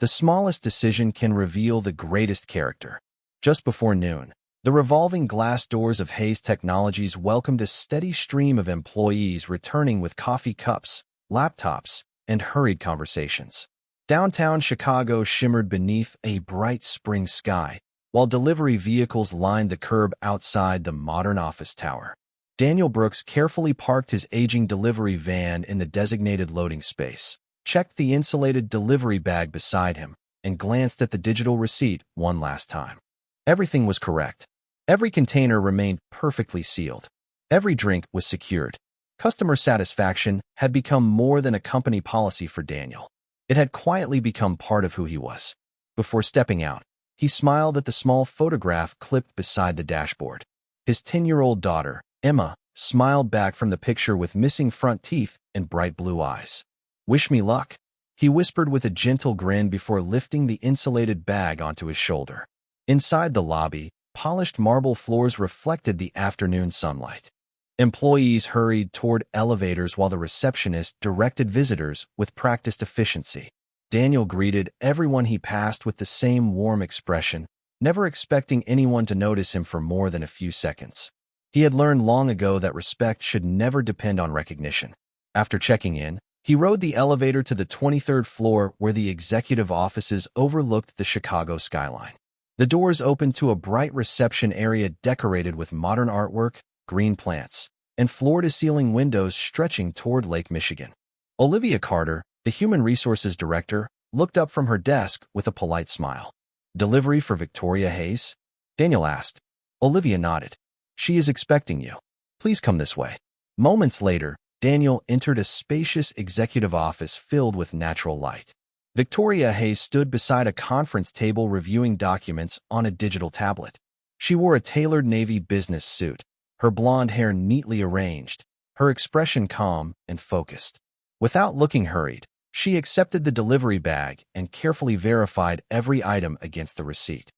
The smallest decision can reveal the greatest character. Just before noon, the revolving glass doors of Hayes Technologies welcomed a steady stream of employees returning with coffee cups, laptops, and hurried conversations. Downtown Chicago shimmered beneath a bright spring sky, while delivery vehicles lined the curb outside the modern office tower. Daniel Brooks carefully parked his aging delivery van in the designated loading space, checked the insulated delivery bag beside him, and glanced at the digital receipt one last time. Everything was correct. Every container remained perfectly sealed. Every drink was secured. Customer satisfaction had become more than a company policy for Daniel. It had quietly become part of who he was. Before stepping out, he smiled at the small photograph clipped beside the dashboard. His 10-year-old daughter, Emma, smiled back from the picture with missing front teeth and bright blue eyes. "Wish me luck," he whispered with a gentle grin before lifting the insulated bag onto his shoulder. Inside the lobby, polished marble floors reflected the afternoon sunlight. Employees hurried toward elevators while the receptionist directed visitors with practiced efficiency. Daniel greeted everyone he passed with the same warm expression, never expecting anyone to notice him for more than a few seconds. He had learned long ago that respect should never depend on recognition. After checking in, he rode the elevator to the 23rd floor where the executive offices overlooked the Chicago skyline. The doors opened to a bright reception area decorated with modern artwork, green plants, and floor-to-ceiling windows stretching toward Lake Michigan. Olivia Carter, the Human Resources Director, looked up from her desk with a polite smile. "Delivery for Victoria Hayes?" Daniel asked. Olivia nodded. "She is expecting you. Please come this way." Moments later, Daniel entered a spacious executive office filled with natural light. Victoria Hayes stood beside a conference table reviewing documents on a digital tablet. She wore a tailored navy business suit, her blonde hair neatly arranged, her expression calm and focused. Without looking hurried, she accepted the delivery bag and carefully verified every item against the receipt.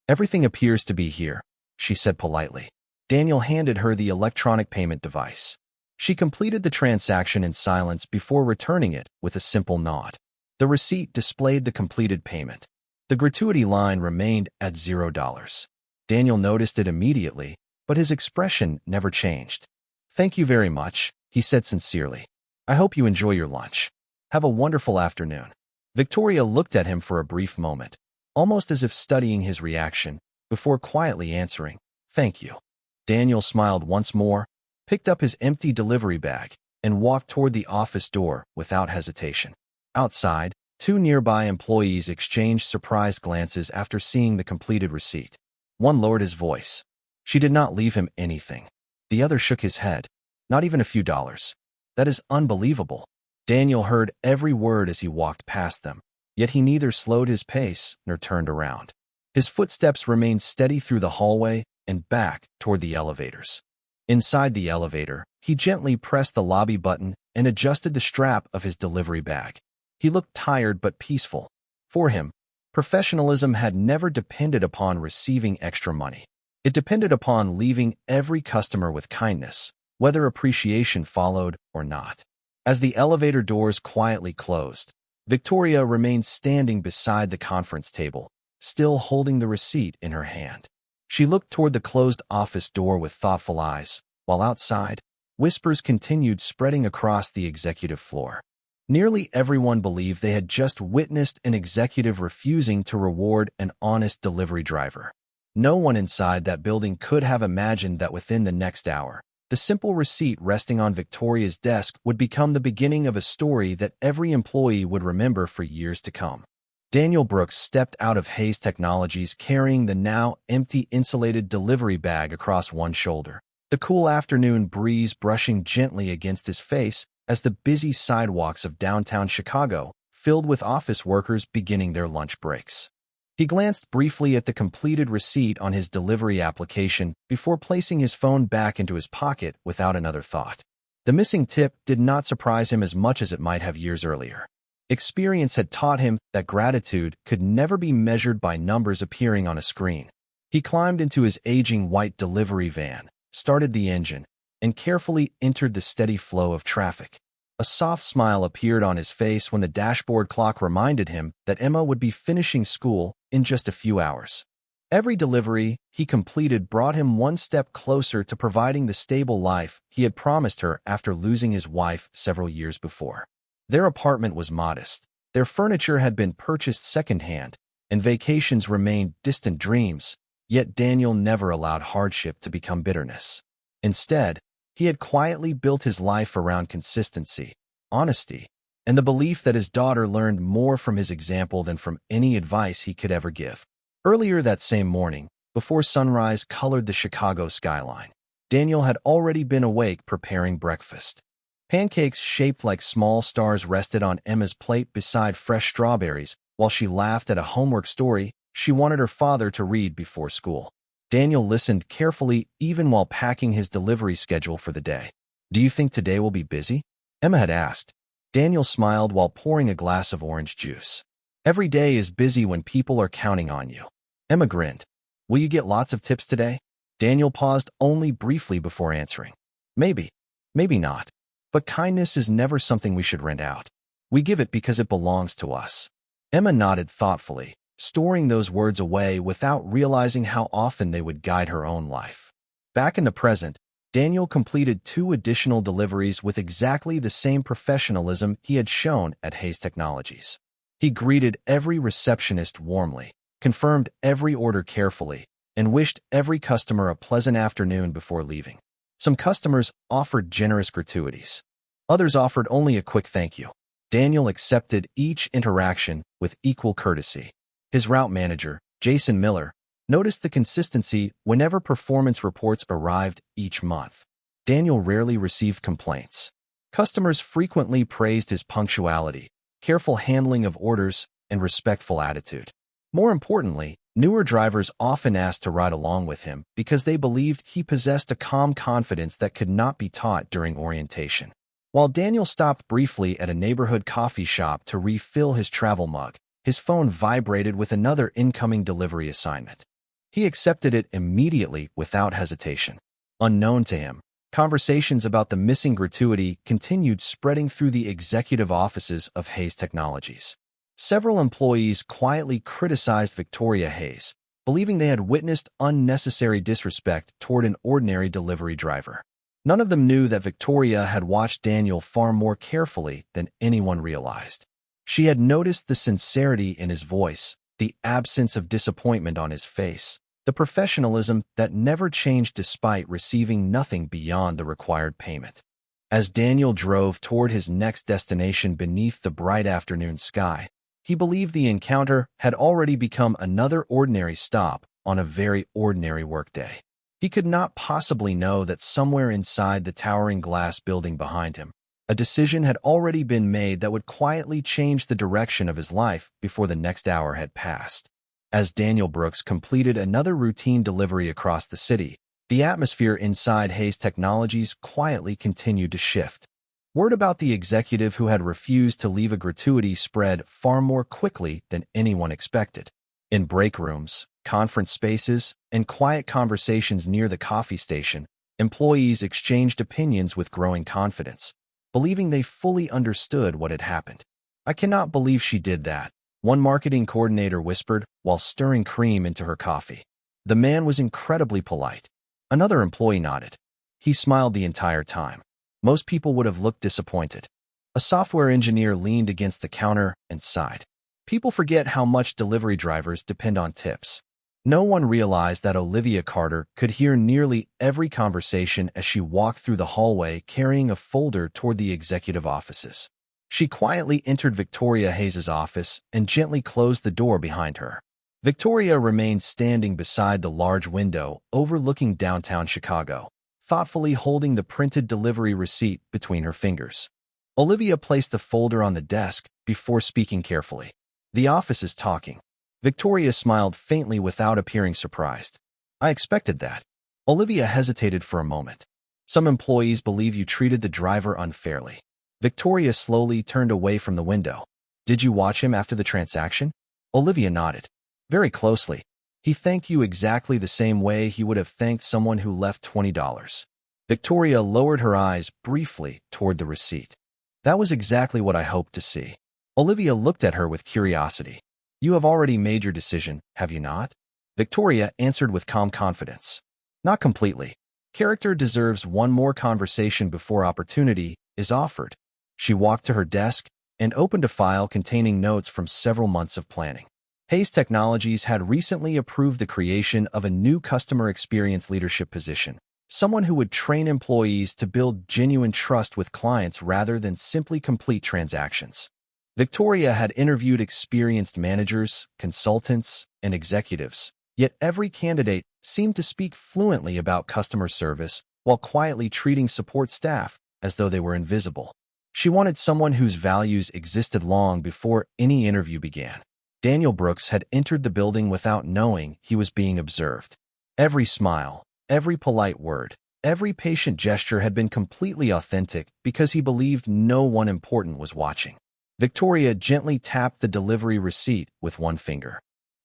"Everything appears to be here," she said politely. Daniel handed her the electronic payment device. She completed the transaction in silence before returning it with a simple nod. The receipt displayed the completed payment. The gratuity line remained at $0. Daniel noticed it immediately, but his expression never changed. "Thank you very much," he said sincerely. "I hope you enjoy your lunch. Have a wonderful afternoon." Victoria looked at him for a brief moment, almost as if studying his reaction, before quietly answering, "Thank you." Daniel smiled once more, picked up his empty delivery bag, and walked toward the office door without hesitation. Outside, two nearby employees exchanged surprised glances after seeing the completed receipt. One lowered his voice. "She did not leave him anything." The other shook his head. "Not even a few dollars. That is unbelievable." Daniel heard every word as he walked past them, yet he neither slowed his pace nor turned around. His footsteps remained steady through the hallway and back toward the elevators. Inside the elevator, he gently pressed the lobby button and adjusted the strap of his delivery bag. He looked tired but peaceful. For him, professionalism had never depended upon receiving extra money. It depended upon leaving every customer with kindness, whether appreciation followed or not. As the elevator doors quietly closed, Victoria remained standing beside the conference table, still holding the receipt in her hand. She looked toward the closed office door with thoughtful eyes, while outside, whispers continued spreading across the executive floor. Nearly everyone believed they had just witnessed an executive refusing to reward an honest delivery driver. No one inside that building could have imagined that within the next hour, the simple receipt resting on Victoria's desk would become the beginning of a story that every employee would remember for years to come. Daniel Brooks stepped out of Hayes Technologies carrying the now empty insulated delivery bag across one shoulder, the cool afternoon breeze brushing gently against his face as the busy sidewalks of downtown Chicago filled with office workers beginning their lunch breaks. He glanced briefly at the completed receipt on his delivery application before placing his phone back into his pocket without another thought. The missing tip did not surprise him as much as it might have years earlier. Experience had taught him that gratitude could never be measured by numbers appearing on a screen. He climbed into his aging white delivery van, started the engine, and carefully entered the steady flow of traffic. A A soft smile appeared on his face when the dashboard clock reminded him that Emma would be finishing school in just a few hours. Every delivery he completed brought him one step closer to providing the stable life he had promised her after losing his wife several years before. Their apartment was modest. Their furniture had been purchased secondhand, and vacations remained distant dreams, yet Daniel never allowed hardship to become bitterness. Instead, he had quietly built his life around consistency, honesty, and the belief that his daughter learned more from his example than from any advice he could ever give. Earlier that same morning, before sunrise colored the Chicago skyline, Daniel had already been awake preparing breakfast. Pancakes shaped like small stars rested on Emma's plate beside fresh strawberries while she laughed at a homework story she wanted her father to read before school. Daniel listened carefully even while packing his delivery schedule for the day. "Do you think today will be busy?" Emma had asked. Daniel smiled while pouring a glass of orange juice. "Every day is busy when people are counting on you." Emma grinned. "Will you get lots of tips today?" Daniel paused only briefly before answering. "Maybe. Maybe not. But kindness is never something we should rent out. We give it because it belongs to us." Emma nodded thoughtfully, storing those words away without realizing how often they would guide her own life. Back in the present, Daniel completed 2 additional deliveries with exactly the same professionalism he had shown at Hayes Technologies. He greeted every receptionist warmly, confirmed every order carefully, and wished every customer a pleasant afternoon before leaving. Some customers offered generous gratuities. Others offered only a quick thank you. Daniel accepted each interaction with equal courtesy. His route manager, Jason Miller, noticed the consistency whenever performance reports arrived each month. Daniel rarely received complaints. Customers frequently praised his punctuality, careful handling of orders, and respectful attitude. More importantly, newer drivers often asked to ride along with him because they believed he possessed a calm confidence that could not be taught during orientation. While Daniel stopped briefly at a neighborhood coffee shop to refill his travel mug, his phone vibrated with another incoming delivery assignment. He accepted it immediately without hesitation. Unknown to him, conversations about the missing gratuity continued spreading through the executive offices of Hayes Technologies. Several employees quietly criticized Victoria Hayes, believing they had witnessed unnecessary disrespect toward an ordinary delivery driver. None of them knew that Victoria had watched Daniel far more carefully than anyone realized. She had noticed the sincerity in his voice, the absence of disappointment on his face, the professionalism that never changed despite receiving nothing beyond the required payment. As Daniel drove toward his next destination beneath the bright afternoon sky, he believed the encounter had already become another ordinary stop on a very ordinary workday. He could not possibly know that somewhere inside the towering glass building behind him, a decision had already been made that would quietly change the direction of his life before the next hour had passed. As Daniel Brooks completed another routine delivery across the city, the atmosphere inside Hayes Technologies quietly continued to shift. Word about the executive who had refused to leave a gratuity spread far more quickly than anyone expected. In break rooms, conference spaces, and quiet conversations near the coffee station, employees exchanged opinions with growing confidence, believing they fully understood what had happened. "I cannot believe she did that," one marketing coordinator whispered while stirring cream into her coffee. The man was incredibly polite. Another employee nodded. He smiled the entire time. Most people would have looked disappointed. A software engineer leaned against the counter and sighed. People forget how much delivery drivers depend on tips. No one realized that Olivia Carter could hear nearly every conversation as she walked through the hallway carrying a folder toward the executive offices. She quietly entered Victoria Hayes' office and gently closed the door behind her. Victoria remained standing beside the large window overlooking downtown Chicago, thoughtfully holding the printed delivery receipt between her fingers. Olivia placed the folder on the desk before speaking carefully. "The office is talking." Victoria smiled faintly without appearing surprised. "I expected that." Olivia hesitated for a moment. "Some employees believe you treated the driver unfairly." Victoria slowly turned away from the window. "Did you watch him after the transaction?" Olivia nodded. "Very closely. He thanked you exactly the same way he would have thanked someone who left $20. Victoria lowered her eyes briefly toward the receipt. That was exactly what I hoped to see. Olivia looked at her with curiosity. You have already made your decision, have you not? Victoria answered with calm confidence. Not completely. Character deserves one more conversation before opportunity is offered. She walked to her desk and opened a file containing notes from several months of planning. Hayes Technologies had recently approved the creation of a new customer experience leadership position, someone who would train employees to build genuine trust with clients rather than simply complete transactions. Victoria had interviewed experienced managers, consultants, and executives, yet every candidate seemed to speak fluently about customer service while quietly treating support staff as though they were invisible. She wanted someone whose values existed long before any interview began. Daniel Brooks had entered the building without knowing he was being observed. Every smile, every polite word, every patient gesture had been completely authentic because he believed no one important was watching. Victoria gently tapped the delivery receipt with one finger.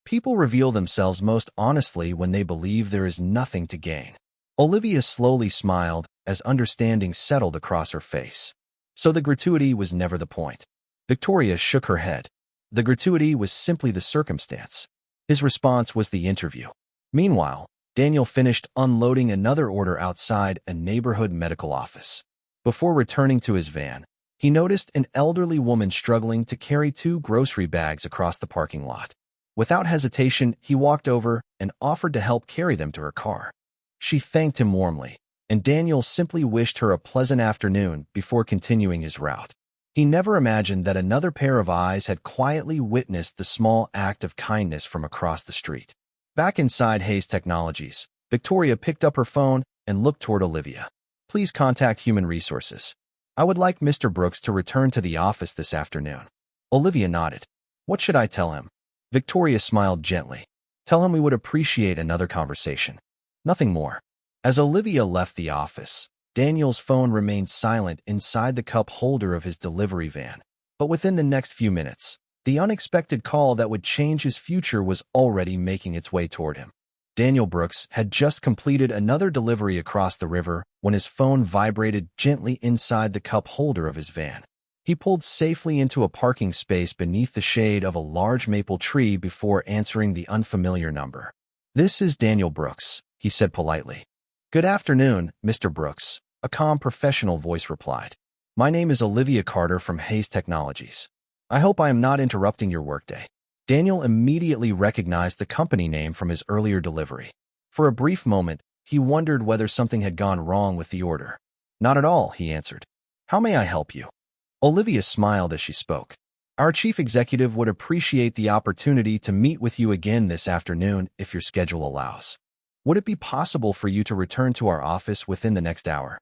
People reveal themselves most honestly when they believe there is nothing to gain. Olivia slowly smiled as understanding settled across her face. So the gratuity was never the point. Victoria shook her head. The gratuity was simply the circumstance. His response was the interview. Meanwhile, Daniel finished unloading another order outside a neighborhood medical office. Before returning to his van, he noticed an elderly woman struggling to carry 2 grocery bags across the parking lot. Without hesitation, he walked over and offered to help carry them to her car. She thanked him warmly, and Daniel simply wished her a pleasant afternoon before continuing his route. He never imagined that another pair of eyes had quietly witnessed the small act of kindness from across the street. Back inside Hayes Technologies, Victoria picked up her phone and looked toward Olivia. Please contact Human Resources. I would like Mr. Brooks to return to the office this afternoon. Olivia nodded. What should I tell him? Victoria smiled gently. Tell him we would appreciate another conversation. Nothing more. As Olivia left the office, Daniel's phone remained silent inside the cup holder of his delivery van. But within the next few minutes, the unexpected call that would change his future was already making its way toward him. Daniel Brooks had just completed another delivery across the river when his phone vibrated gently inside the cup holder of his van. He pulled safely into a parking space beneath the shade of a large maple tree before answering the unfamiliar number. This is Daniel Brooks, he said politely. Good afternoon, Mr. Brooks, a calm professional voice replied. My name is Olivia Carter from Hayes Technologies. I hope I am not interrupting your workday. Daniel immediately recognized the company name from his earlier delivery. For a brief moment, he wondered whether something had gone wrong with the order. Not at all, he answered. How may I help you? Olivia smiled as she spoke. Our chief executive would appreciate the opportunity to meet with you again this afternoon if your schedule allows. Would it be possible for you to return to our office within the next hour?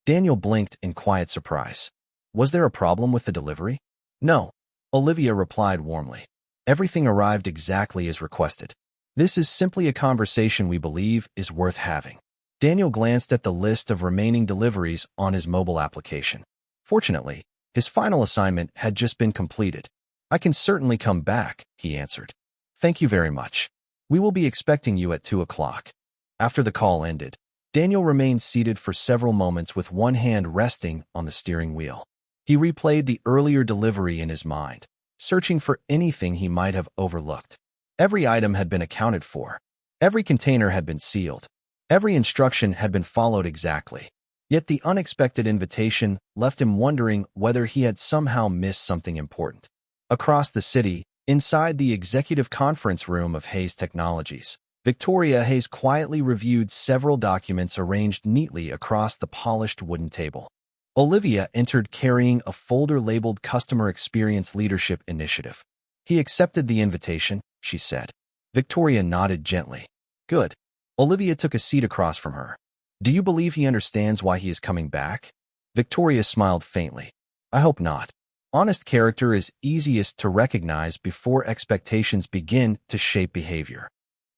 Daniel blinked in quiet surprise. Was there a problem with the delivery? No, Olivia replied warmly. Everything arrived exactly as requested. This is simply a conversation we believe is worth having. Daniel glanced at the list of remaining deliveries on his mobile application. Fortunately, his final assignment had just been completed. I can certainly come back, he answered. Thank you very much. We will be expecting you at 2 o'clock. After the call ended, Daniel remained seated for several moments with one hand resting on the steering wheel. He replayed the earlier delivery in his mind, searching for anything he might have overlooked. Every item had been accounted for. Every container had been sealed. Every instruction had been followed exactly. Yet the unexpected invitation left him wondering whether he had somehow missed something important. Across the city, inside the executive conference room of Hayes Technologies, Victoria Hayes quietly reviewed several documents arranged neatly across the polished wooden table. Olivia entered carrying a folder labeled Customer Experience Leadership Initiative. He accepted the invitation, she said. Victoria nodded gently. Good. Olivia took a seat across from her. Do you believe he understands why he is coming back? Victoria smiled faintly. I hope not. Honest character is easiest to recognize before expectations begin to shape behavior.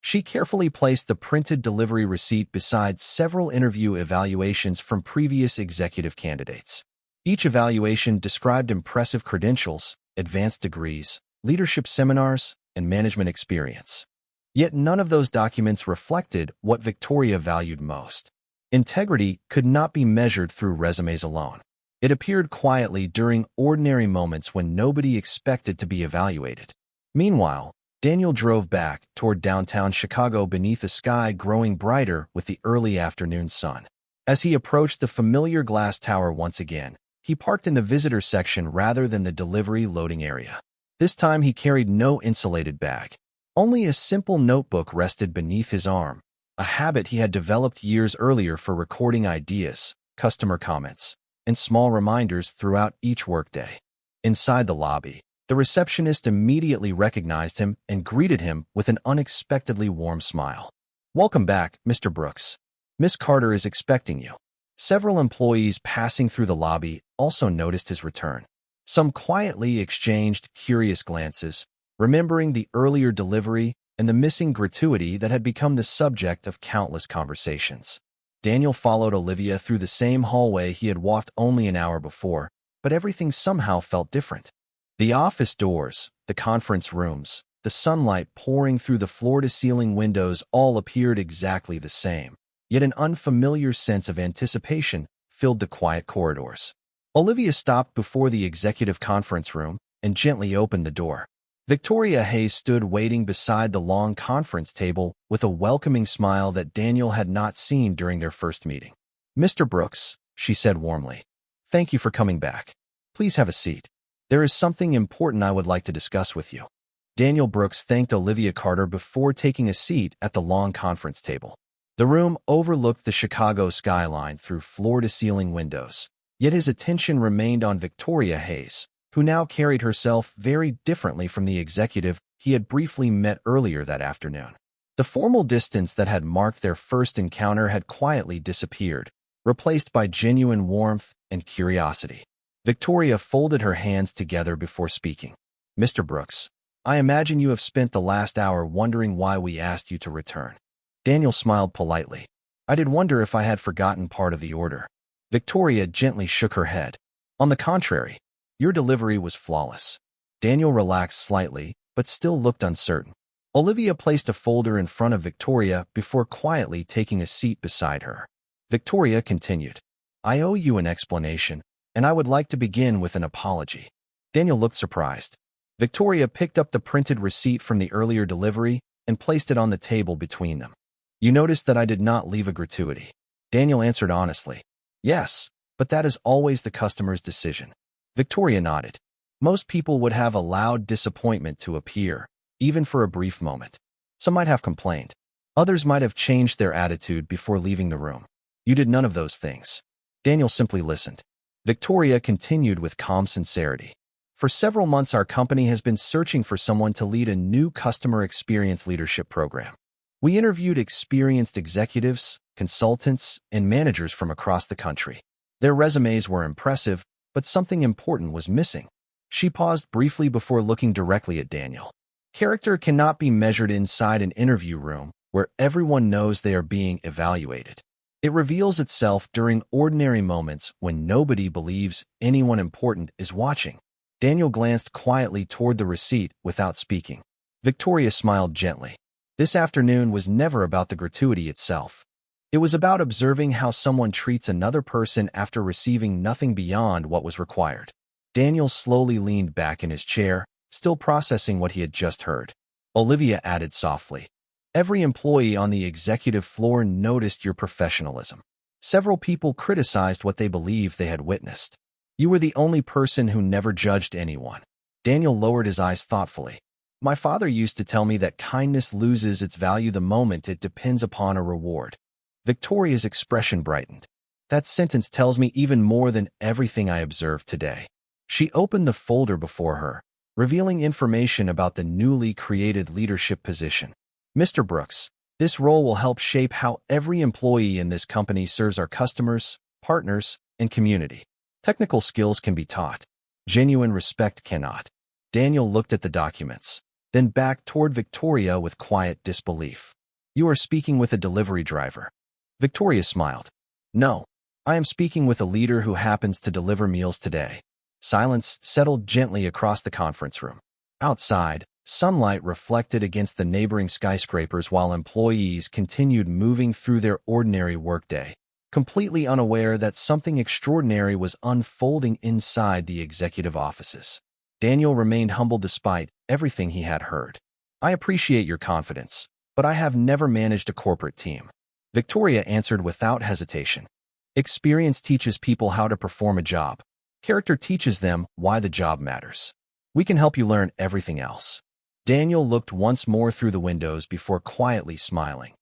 She carefully placed the printed delivery receipt beside several interview evaluations from previous executive candidates. Each evaluation described impressive credentials, advanced degrees, leadership seminars, and management experience. Yet none of those documents reflected what Victoria valued most. Integrity could not be measured through resumes alone. It appeared quietly during ordinary moments when nobody expected to be evaluated. Meanwhile, Daniel drove back toward downtown Chicago beneath a sky growing brighter with the early afternoon sun. As he approached the familiar glass tower once again, he parked in the visitor section rather than the delivery loading area. This time he carried no insulated bag. Only a simple notebook rested beneath his arm, a habit he had developed years earlier for recording ideas, customer comments, and small reminders throughout each workday. Inside the lobby, the receptionist immediately recognized him and greeted him with an unexpectedly warm smile. "Welcome back, Mr. Brooks. Miss Carter is expecting you." Several employees passing through the lobby also noticed his return. Some quietly exchanged curious glances, remembering the earlier delivery and the missing gratuity that had become the subject of countless conversations. Daniel followed Olivia through the same hallway he had walked only an hour before, but everything somehow felt different. The office doors, the conference rooms, the sunlight pouring through the floor-to-ceiling windows all appeared exactly the same, yet an unfamiliar sense of anticipation filled the quiet corridors. Olivia stopped before the executive conference room and gently opened the door. Victoria Hayes stood waiting beside the long conference table with a welcoming smile that Daniel had not seen during their first meeting. "Mr. Brooks," she said warmly, "thank you for coming back. Please have a seat. There is something important I would like to discuss with you." Daniel Brooks thanked Olivia Carter before taking a seat at the long conference table. The room overlooked the Chicago skyline through floor-to-ceiling windows, yet his attention remained on Victoria Hayes, who now carried herself very differently from the executive he had briefly met earlier that afternoon. The formal distance that had marked their first encounter had quietly disappeared, replaced by genuine warmth and curiosity. Victoria folded her hands together before speaking. "Mr. Brooks, I imagine you have spent the last hour wondering why we asked you to return." Daniel smiled politely. "I did wonder if I had forgotten part of the order." Victoria gently shook her head. "On the contrary, your delivery was flawless." Daniel relaxed slightly, but still looked uncertain. Olivia placed a folder in front of Victoria before quietly taking a seat beside her. Victoria continued, "I owe you an explanation, and I would like to begin with an apology." Daniel looked surprised. Victoria picked up the printed receipt from the earlier delivery and placed it on the table between them. "You noticed that I did not leave a gratuity." Daniel answered honestly, "Yes, but that is always the customer's decision." Victoria nodded. "Most people would have allowed disappointment to appear, even for a brief moment. Some might have complained. Others might have changed their attitude before leaving the room. You did none of those things." Daniel simply listened. Victoria continued with calm sincerity. "For several months, our company has been searching for someone to lead a new customer experience leadership program. We interviewed experienced executives, consultants, and managers from across the country. Their resumes were impressive, but something important was missing." She paused briefly before looking directly at Daniel. Character cannot be measured inside an interview room where everyone knows they are being evaluated. It reveals itself during ordinary moments when nobody believes anyone important is watching. Daniel glanced quietly toward the receipt without speaking. Victoria smiled gently. This afternoon was never about the gratuity itself. It was about observing how someone treats another person after receiving nothing beyond what was required. Daniel slowly leaned back in his chair, still processing what he had just heard. Olivia added softly, "Every employee on the executive floor noticed your professionalism. Several people criticized what they believed they had witnessed. You were the only person who never judged anyone." Daniel lowered his eyes thoughtfully. "My father used to tell me that kindness loses its value the moment it depends upon a reward." Victoria's expression brightened. "That sentence tells me even more than everything I observed today." She opened the folder before her, revealing information about the newly created leadership position. "Mr. Brooks, this role will help shape how every employee in this company serves our customers, partners, and community. Technical skills can be taught. Genuine respect cannot." Daniel looked at the documents, then back toward Victoria with quiet disbelief. "You are speaking with a delivery driver." Victoria smiled. "No, I am speaking with a leader who happens to deliver meals today." Silence settled gently across the conference room. Outside, sunlight reflected against the neighboring skyscrapers while employees continued moving through their ordinary workday. completely unaware that something extraordinary was unfolding inside the executive offices. Daniel remained humble despite everything he had heard. "I appreciate your confidence, but I have never managed a corporate team," Victoria answered without hesitation. "Experience teaches people how to perform a job. Character teaches them why the job matters. We can help you learn everything else." Daniel looked once more through the windows before quietly smiling.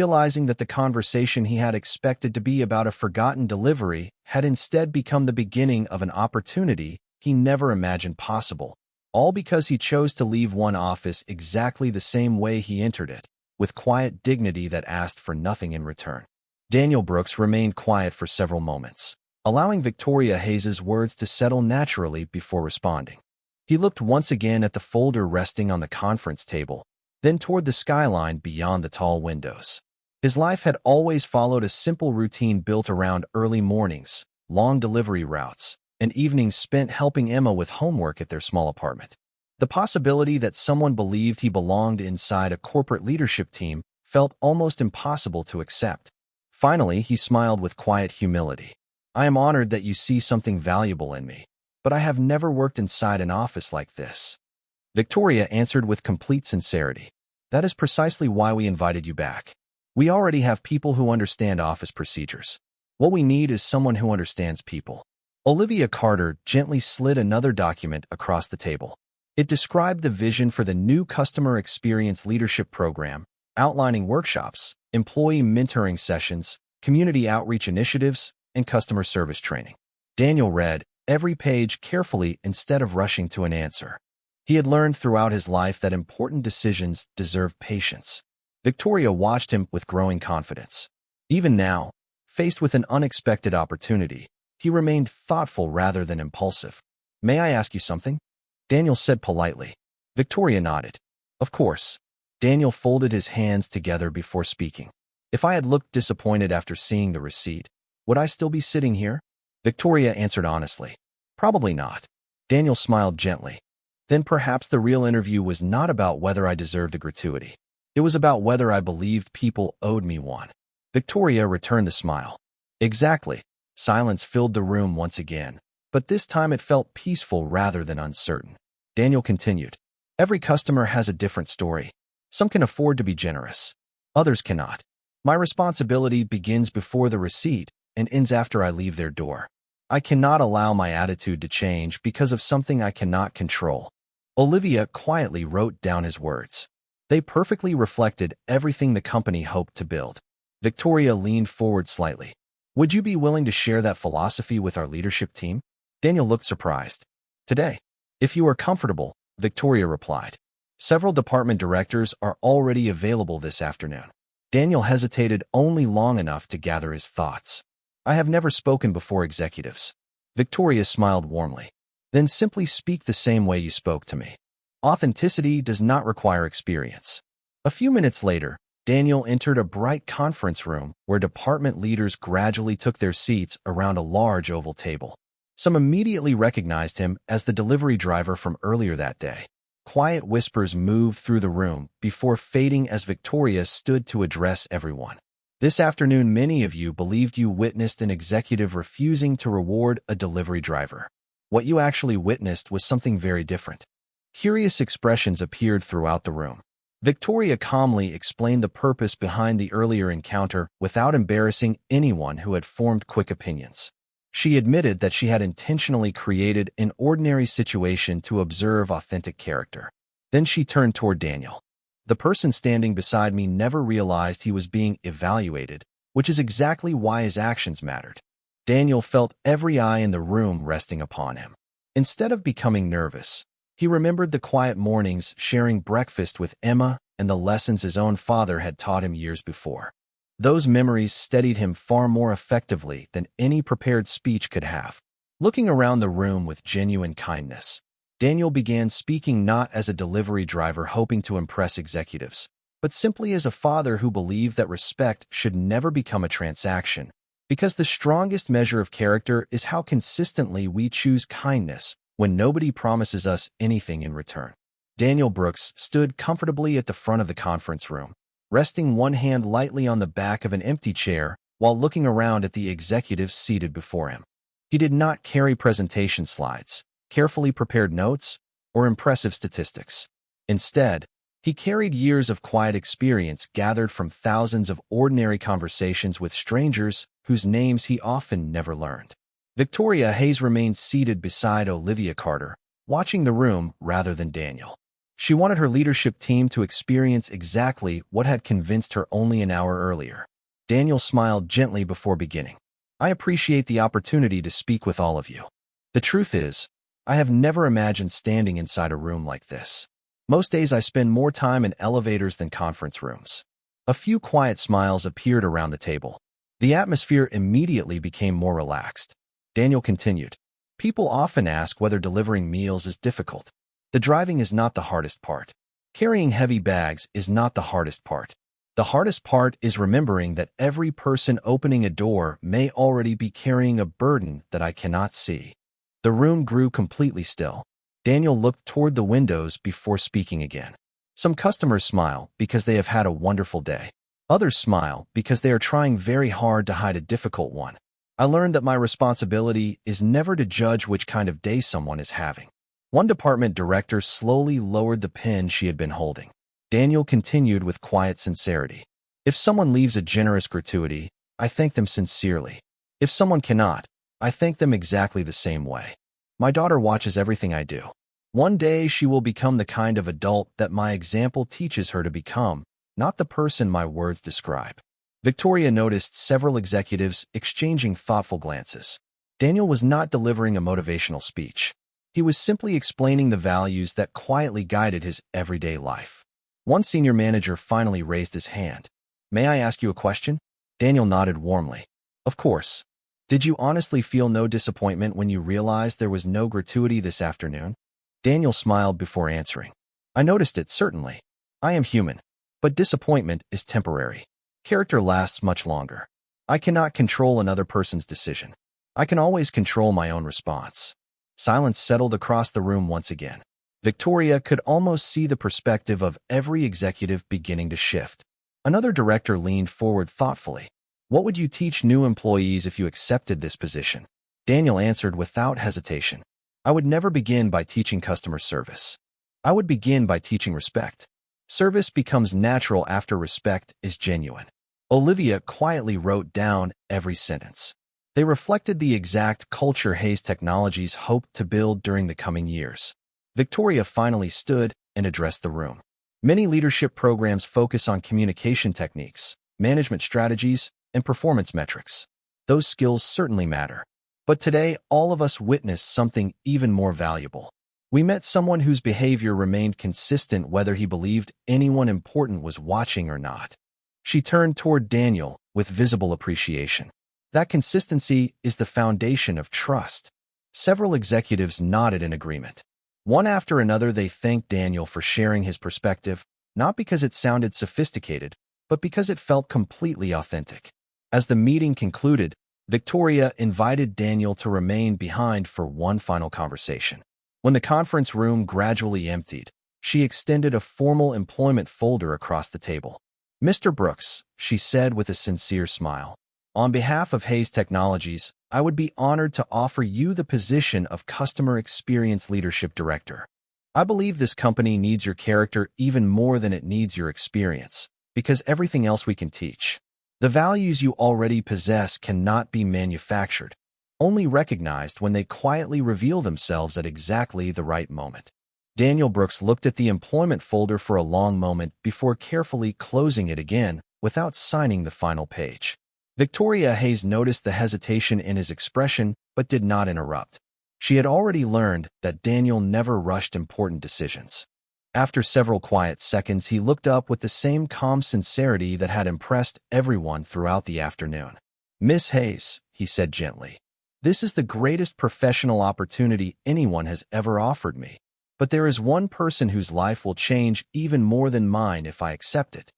Realizing that the conversation he had expected to be about a forgotten delivery had instead become the beginning of an opportunity he never imagined possible, all because he chose to leave one office exactly the same way he entered it, with quiet dignity that asked for nothing in return. Daniel Brooks remained quiet for several moments, allowing Victoria Hayes's words to settle naturally before responding. He looked once again at the folder resting on the conference table, then toward the skyline beyond the tall windows. His life had always followed a simple routine built around early mornings, long delivery routes, and evenings spent helping Emma with homework at their small apartment. The possibility that someone believed he belonged inside a corporate leadership team felt almost impossible to accept. Finally, he smiled with quiet humility. "I am honored that you see something valuable in me, but I have never worked inside an office like this." Victoria answered with complete sincerity. "That is precisely why we invited you back. We already have people who understand office procedures. What we need is someone who understands people." Olivia Carter gently slid another document across the table. It described the vision for the new Customer Experience Leadership Program, outlining workshops, employee mentoring sessions, community outreach initiatives, and customer service training. Daniel read every page carefully instead of rushing to an answer. He had learned throughout his life that important decisions deserve patience. Victoria watched him with growing confidence. Even now, faced with an unexpected opportunity, he remained thoughtful rather than impulsive. "May I ask you something?" Daniel said politely. Victoria nodded. "Of course." Daniel folded his hands together before speaking. "If I had looked disappointed after seeing the receipt, would I still be sitting here?" Victoria answered honestly. "Probably not." Daniel smiled gently. "Then perhaps the real interview was not about whether I deserved a gratuity. It was about whether I believed people owed me one." Victoria returned the smile. "Exactly." Silence filled the room once again, but this time it felt peaceful rather than uncertain. Daniel continued. "Every customer has a different story. Some can afford to be generous. Others cannot. My responsibility begins before the receipt and ends after I leave their door. I cannot allow my attitude to change because of something I cannot control." Olivia quietly wrote down his words. They perfectly reflected everything the company hoped to build. Victoria leaned forward slightly. "Would you be willing to share that philosophy with our leadership team?" Daniel looked surprised. "Today, if you are comfortable," Victoria replied. "Several department directors are already available this afternoon." Daniel hesitated only long enough to gather his thoughts. "I have never spoken before executives." Victoria smiled warmly. "Then simply speak the same way you spoke to me. Authenticity does not require experience." A few minutes later, Daniel entered a bright conference room where department leaders gradually took their seats around a large oval table. Some immediately recognized him as the delivery driver from earlier that day. Quiet whispers moved through the room before fading as Victoria stood to address everyone. "This afternoon, many of you believed you witnessed an executive refusing to reward a delivery driver. What you actually witnessed was something very different." Curious expressions appeared throughout the room. Victoria calmly explained the purpose behind the earlier encounter without embarrassing anyone who had formed quick opinions. She admitted that she had intentionally created an ordinary situation to observe authentic character. Then she turned toward Daniel. "The person standing beside me never realized he was being evaluated, which is exactly why his actions mattered." Daniel felt every eye in the room resting upon him. Instead of becoming nervous, he remembered the quiet mornings sharing breakfast with Emma and the lessons his own father had taught him years before. Those memories steadied him far more effectively than any prepared speech could have. Looking around the room with genuine kindness, Daniel began speaking not as a delivery driver hoping to impress executives, but simply as a father who believed that respect should never become a transaction, because the strongest measure of character is how consistently we choose kindness when nobody promises us anything in return. Daniel Brooks stood comfortably at the front of the conference room, resting one hand lightly on the back of an empty chair while looking around at the executives seated before him. He did not carry presentation slides, carefully prepared notes, or impressive statistics. Instead, he carried years of quiet experience gathered from thousands of ordinary conversations with strangers whose names he often never learned. Victoria Hayes remained seated beside Olivia Carter, watching the room rather than Daniel. She wanted her leadership team to experience exactly what had convinced her only an hour earlier. Daniel smiled gently before beginning. I appreciate the opportunity to speak with all of you. The truth is, I have never imagined standing inside a room like this. Most days I spend more time in elevators than conference rooms. A few quiet smiles appeared around the table. The atmosphere immediately became more relaxed. Daniel continued. People often ask whether delivering meals is difficult. The driving is not the hardest part. Carrying heavy bags is not the hardest part. The hardest part is remembering that every person opening a door may already be carrying a burden that I cannot see. The room grew completely still. Daniel looked toward the windows before speaking again. Some customers smile because they have had a wonderful day. Others smile because they are trying very hard to hide a difficult one. I learned that my responsibility is never to judge which kind of day someone is having. One department director slowly lowered the pen she had been holding. Daniel continued with quiet sincerity. If someone leaves a generous gratuity, I thank them sincerely. If someone cannot, I thank them exactly the same way. My daughter watches everything I do. One day she will become the kind of adult that my example teaches her to become, not the person my words describe. Victoria noticed several executives exchanging thoughtful glances. Daniel was not delivering a motivational speech. He was simply explaining the values that quietly guided his everyday life. One senior manager finally raised his hand. May I ask you a question? Daniel nodded warmly. Of course. Did you honestly feel no disappointment when you realized there was no gratuity this afternoon? Daniel smiled before answering. I noticed it, certainly. I am human. But disappointment is temporary. Character lasts much longer. I cannot control another person's decision. I can always control my own response. Silence settled across the room once again. Victoria could almost see the perspective of every executive beginning to shift. Another director leaned forward thoughtfully. What would you teach new employees if you accepted this position? Daniel answered without hesitation. I would never begin by teaching customer service. I would begin by teaching respect. Service becomes natural after respect is genuine. Olivia quietly wrote down every sentence. They reflected the exact culture Hayes Technologies hoped to build during the coming years. Victoria finally stood and addressed the room. Many leadership programs focus on communication techniques, management strategies, and performance metrics. Those skills certainly matter. But today, all of us witnessed something even more valuable. We met someone whose behavior remained consistent whether he believed anyone important was watching or not. She turned toward Daniel with visible appreciation. That consistency is the foundation of trust. Several executives nodded in agreement. One after another, they thanked Daniel for sharing his perspective, not because it sounded sophisticated, but because it felt completely authentic. As the meeting concluded, Victoria invited Daniel to remain behind for one final conversation. When the conference room gradually emptied, she extended a formal employment folder across the table. Mr. Brooks, she said with a sincere smile, on behalf of Hayes Technologies, I would be honored to offer you the position of Customer Experience Leadership Director. I believe this company needs your character even more than it needs your experience, because everything else we can teach. The values you already possess cannot be manufactured, only recognized when they quietly reveal themselves at exactly the right moment. Daniel Brooks looked at the employment folder for a long moment before carefully closing it again without signing the final page. Victoria Hayes noticed the hesitation in his expression but did not interrupt. She had already learned that Daniel never rushed important decisions. After several quiet seconds, he looked up with the same calm sincerity that had impressed everyone throughout the afternoon. Miss Hayes, he said gently, this is the greatest professional opportunity anyone has ever offered me. But there is one person whose life will change even more than mine if I accept it.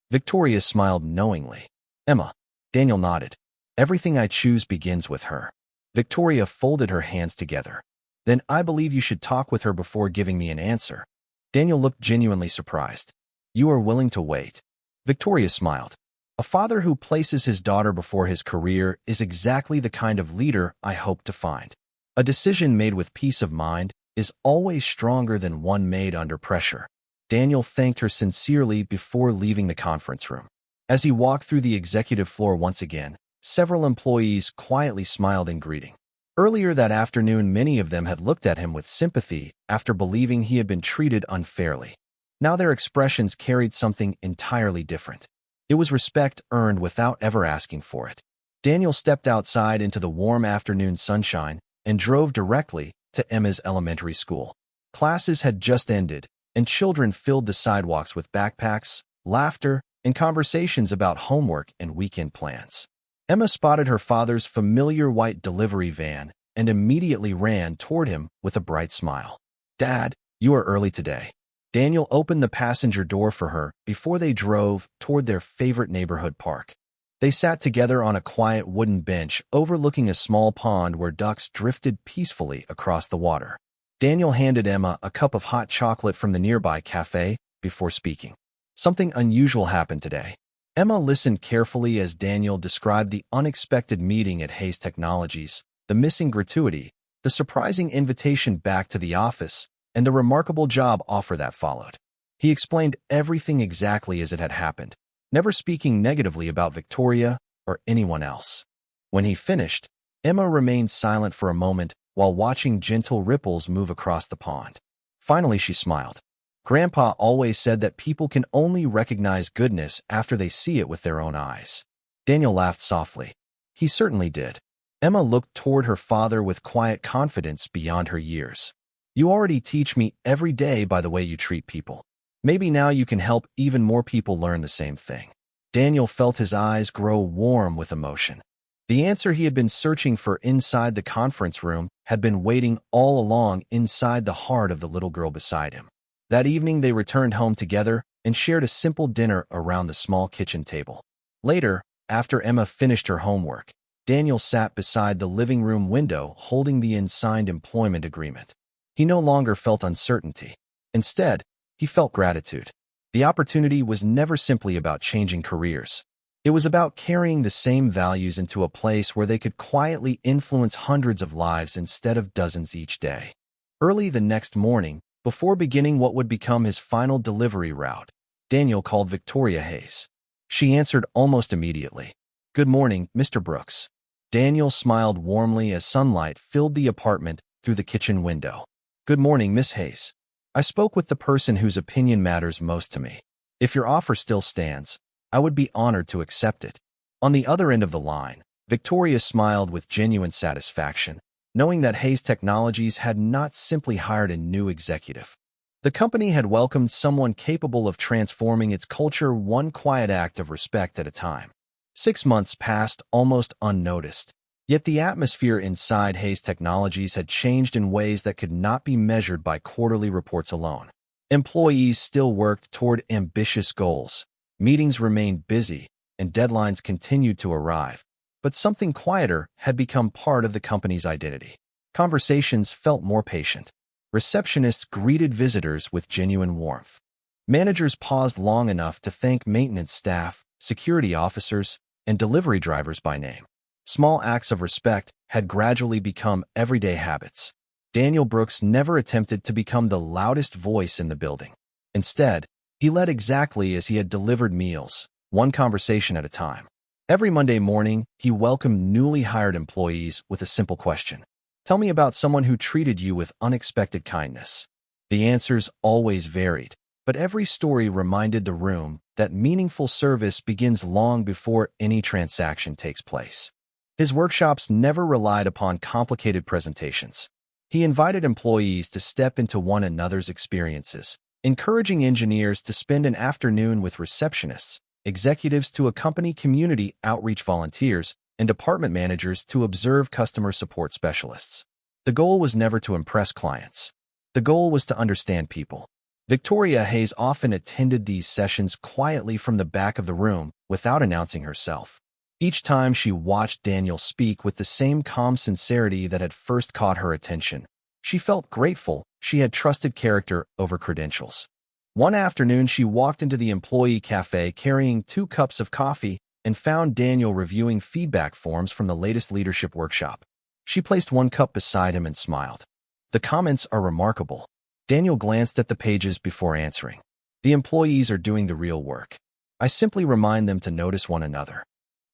Victoria smiled knowingly. Emma. Daniel nodded. Everything I choose begins with her. Victoria folded her hands together. Then I believe you should talk with her before giving me an answer. Daniel looked genuinely surprised. You are willing to wait. Victoria smiled. A father who places his daughter before his career is exactly the kind of leader I hope to find. A decision made with peace of mind is always stronger than one made under pressure. Daniel thanked her sincerely before leaving the conference room. As he walked through the executive floor once again, several employees quietly smiled in greeting. Earlier that afternoon, many of them had looked at him with sympathy after believing he had been treated unfairly. Now their expressions carried something entirely different. It was respect earned without ever asking for it. Daniel stepped outside into the warm afternoon sunshine and drove directly to Emma's elementary school. Classes had just ended, and children filled the sidewalks with backpacks, laughter, and conversations about homework and weekend plans. Emma spotted her father's familiar white delivery van and immediately ran toward him with a bright smile. "Dad, you are early today." Daniel opened the passenger door for her before they drove toward their favorite neighborhood park. They sat together on a quiet wooden bench overlooking a small pond where ducks drifted peacefully across the water. Daniel handed Emma a cup of hot chocolate from the nearby cafe before speaking. "Something unusual happened today." Emma listened carefully as Daniel described the unexpected meeting at Hayes Technologies, the missing gratuity, the surprising invitation back to the office, and the remarkable job offer that followed. He explained everything exactly as it had happened, never speaking negatively about Victoria or anyone else. When he finished, Emma remained silent for a moment while watching gentle ripples move across the pond. Finally, she smiled. "Grandpa always said that people can only recognize goodness after they see it with their own eyes." Daniel laughed softly. He certainly did. Emma looked toward her father with quiet confidence beyond her years. "You already teach me every day by the way you treat people. Maybe now you can help even more people learn the same thing." Daniel felt his eyes grow warm with emotion. The answer he had been searching for inside the conference room had been waiting all along inside the heart of the little girl beside him. That evening, they returned home together and shared a simple dinner around the small kitchen table. Later, after Emma finished her homework, Daniel sat beside the living room window holding the unsigned employment agreement. He no longer felt uncertainty. Instead, he felt gratitude. The opportunity was never simply about changing careers. It was about carrying the same values into a place where they could quietly influence hundreds of lives instead of dozens each day. Early the next morning, before beginning what would become his final delivery route, Daniel called Victoria Hayes. She answered almost immediately. "Good morning, Mr. Brooks." Daniel smiled warmly as sunlight filled the apartment through the kitchen window. "Good morning, Miss Hayes. I spoke with the person whose opinion matters most to me. If your offer still stands, I would be honored to accept it." On the other end of the line, Victoria smiled with genuine satisfaction, knowing that Hayes Technologies had not simply hired a new executive. The company had welcomed someone capable of transforming its culture one quiet act of respect at a time. 6 months passed almost unnoticed, yet the atmosphere inside Hayes Technologies had changed in ways that could not be measured by quarterly reports alone. Employees still worked toward ambitious goals, meetings remained busy, and deadlines continued to arrive. But something quieter had become part of the company's identity. Conversations felt more patient. Receptionists greeted visitors with genuine warmth. Managers paused long enough to thank maintenance staff, security officers, and delivery drivers by name. Small acts of respect had gradually become everyday habits. Daniel Brooks never attempted to become the loudest voice in the building. Instead, he led exactly as he had delivered meals, one conversation at a time. Every Monday morning, he welcomed newly hired employees with a simple question. "Tell me about someone who treated you with unexpected kindness." The answers always varied, but every story reminded the room that meaningful service begins long before any transaction takes place. His workshops never relied upon complicated presentations. He invited employees to step into one another's experiences, encouraging engineers to spend an afternoon with receptionists, executives to accompany community outreach volunteers, and department managers to observe customer support specialists. The goal was never to impress clients. The goal was to understand people. Victoria Hayes often attended these sessions quietly from the back of the room without announcing herself. Each time she watched Daniel speak with the same calm sincerity that had first caught her attention, she felt grateful she had trusted character over credentials. One afternoon, she walked into the employee cafe carrying 2 cups of coffee and found Daniel reviewing feedback forms from the latest leadership workshop. She placed one cup beside him and smiled. The comments are remarkable. Daniel glanced at the pages before answering. The employees are doing the real work. I simply remind them to notice one another.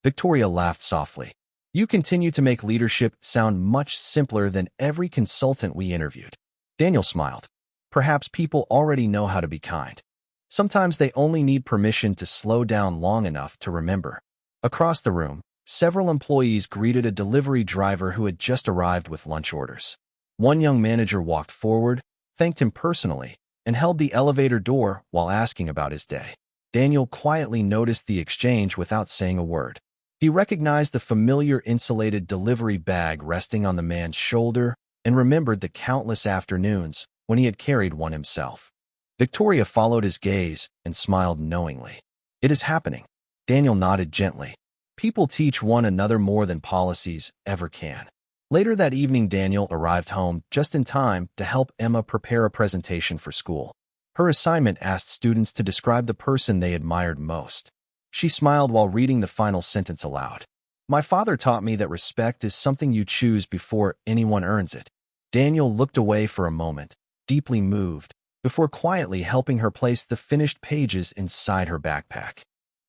Victoria laughed softly. You continue to make leadership sound much simpler than every consultant we interviewed. Daniel smiled. Perhaps people already know how to be kind. Sometimes they only need permission to slow down long enough to remember. Across the room, several employees greeted a delivery driver who had just arrived with lunch orders. One young manager walked forward, thanked him personally, and held the elevator door while asking about his day. Daniel quietly noticed the exchange without saying a word. He recognized the familiar insulated delivery bag resting on the man's shoulder and remembered the countless afternoons when he had carried one himself. Victoria followed his gaze and smiled knowingly. It is happening. Daniel nodded gently. People teach one another more than policies ever can. Later that evening, Daniel arrived home just in time to help Emma prepare a presentation for school. Her assignment asked students to describe the person they admired most. She smiled while reading the final sentence aloud. My father taught me that respect is something you choose before anyone earns it. Daniel looked away for a moment, deeply moved, before quietly helping her place the finished pages inside her backpack.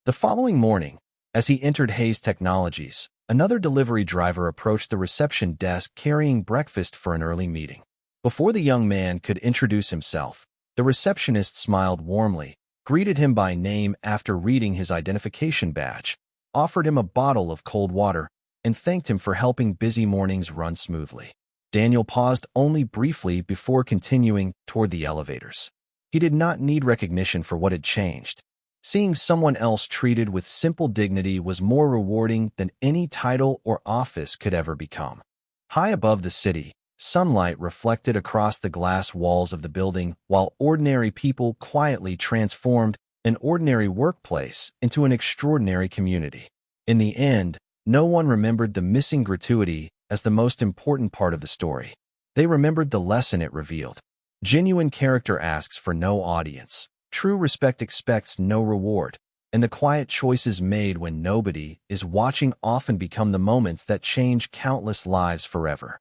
The following morning, as he entered Hayes Technologies, another delivery driver approached the reception desk carrying breakfast for an early meeting. Before the young man could introduce himself, the receptionist smiled warmly, greeted him by name after reading his identification badge, offered him a bottle of cold water, and thanked him for helping busy mornings run smoothly. Daniel paused only briefly before continuing toward the elevators. He did not need recognition for what had changed. Seeing someone else treated with simple dignity was more rewarding than any title or office could ever become. High above the city, sunlight reflected across the glass walls of the building while ordinary people quietly transformed an ordinary workplace into an extraordinary community. In the end, no one remembered the missing gratuity as the most important part of the story. They remembered the lesson it revealed. Genuine character asks for no audience. True respect expects no reward. And the quiet choices made when nobody is watching often become the moments that change countless lives forever.